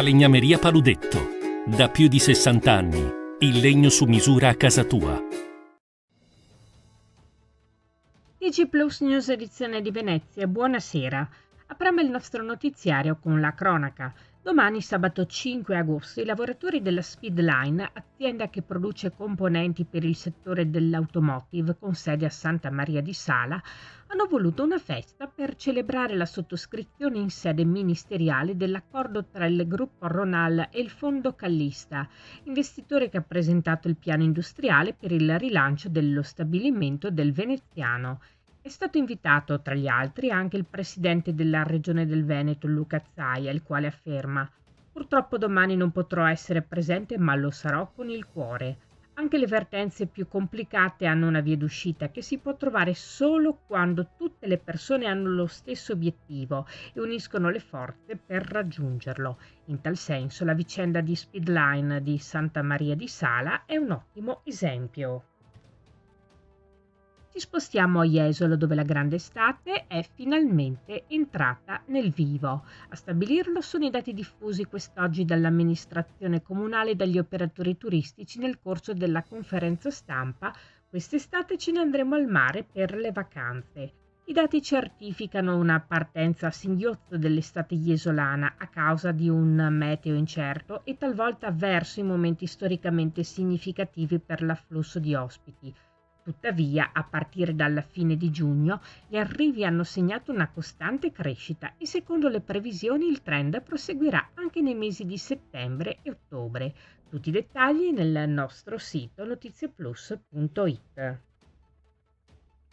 Falegnameria Paludetto. Da più di 60 anni. Il legno su misura a casa tua. TG Plus News edizione di Venezia, buonasera. Apriamo il nostro notiziario con la cronaca. Domani, sabato 5 agosto, i lavoratori della Speedline, azienda che produce componenti per il settore dell'automotive con sede a Santa Maria di Sala, hanno voluto una festa per celebrare la sottoscrizione in sede ministeriale dell'accordo tra il gruppo Ronal e il Fondo Callista, investitore che ha presentato il piano industriale per il rilancio dello stabilimento del Veneziano. È stato invitato, tra gli altri, anche il presidente della Regione del Veneto, Luca Zaia, il quale afferma: «Purtroppo domani non potrò essere presente, ma lo sarò con il cuore. Anche le vertenze più complicate hanno una via d'uscita che si può trovare solo quando tutte le persone hanno lo stesso obiettivo e uniscono le forze per raggiungerlo. In tal senso la vicenda di Speedline di Santa Maria di Sala è un ottimo esempio». Ci spostiamo a Jesolo, dove la grande estate è finalmente entrata nel vivo. A stabilirlo sono i dati diffusi quest'oggi dall'amministrazione comunale e dagli operatori turistici nel corso della conferenza stampa «Quest'estate ce ne andremo al mare per le vacanze». I dati certificano una partenza a singhiozzo dell'estate jesolana a causa di un meteo incerto e talvolta avverso in momenti storicamente significativi per l'afflusso di ospiti. Tuttavia, a partire dalla fine di giugno, gli arrivi hanno segnato una costante crescita e secondo le previsioni il trend proseguirà anche nei mesi di settembre e ottobre. Tutti i dettagli nel nostro sito notizieplus.it.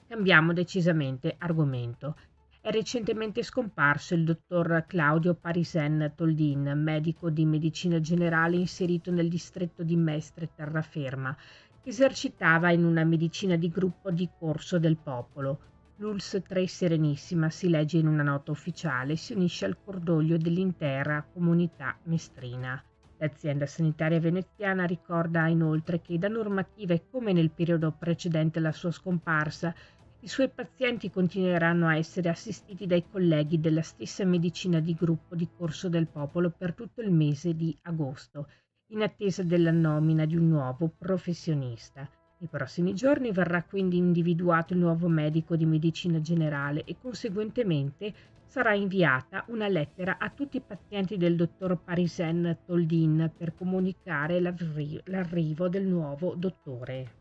Cambiamo decisamente argomento. È recentemente scomparso il dottor Claudio Parisen Toldin, medico di medicina generale inserito nel distretto di Mestre Terraferma, che esercitava in una medicina di gruppo di Corso del Popolo. L'ULSS 3 Serenissima, si legge in una nota ufficiale, si unisce al cordoglio dell'intera comunità mestrina. L'azienda sanitaria veneziana ricorda inoltre che da normativa e come nel periodo precedente alla sua scomparsa, i suoi pazienti continueranno a essere assistiti dai colleghi della stessa medicina di gruppo di Corso del Popolo per tutto il mese di agosto, in attesa della nomina di un nuovo professionista. Nei prossimi giorni verrà quindi individuato il nuovo medico di medicina generale e conseguentemente sarà inviata una lettera a tutti i pazienti del dottor Parisen Toldin per comunicare l'arrivo del nuovo dottore.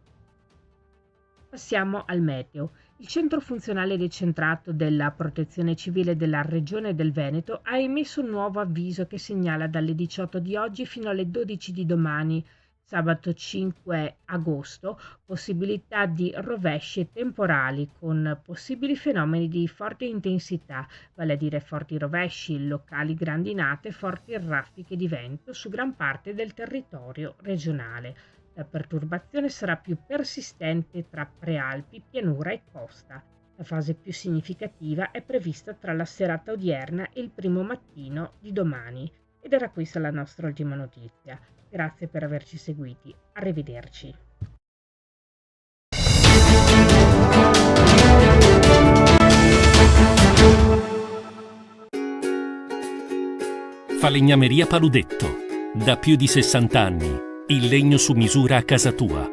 Passiamo al meteo. Il centro funzionale decentrato della Protezione Civile della Regione del Veneto ha emesso un nuovo avviso che segnala dalle 18 di oggi fino alle 12 di domani, sabato 5 agosto, possibilità di rovesci temporali con possibili fenomeni di forte intensità, vale a dire forti rovesci, locali grandinate, forti raffiche di vento su gran parte del territorio regionale. La perturbazione sarà più persistente tra prealpi, pianura e costa. La fase più significativa è prevista tra la serata odierna e il primo mattino di domani. Ed era questa la nostra ultima notizia. Grazie per averci seguiti. Arrivederci. Falegnameria Paludetto. Da più di 60 anni. Il legno su misura a casa tua.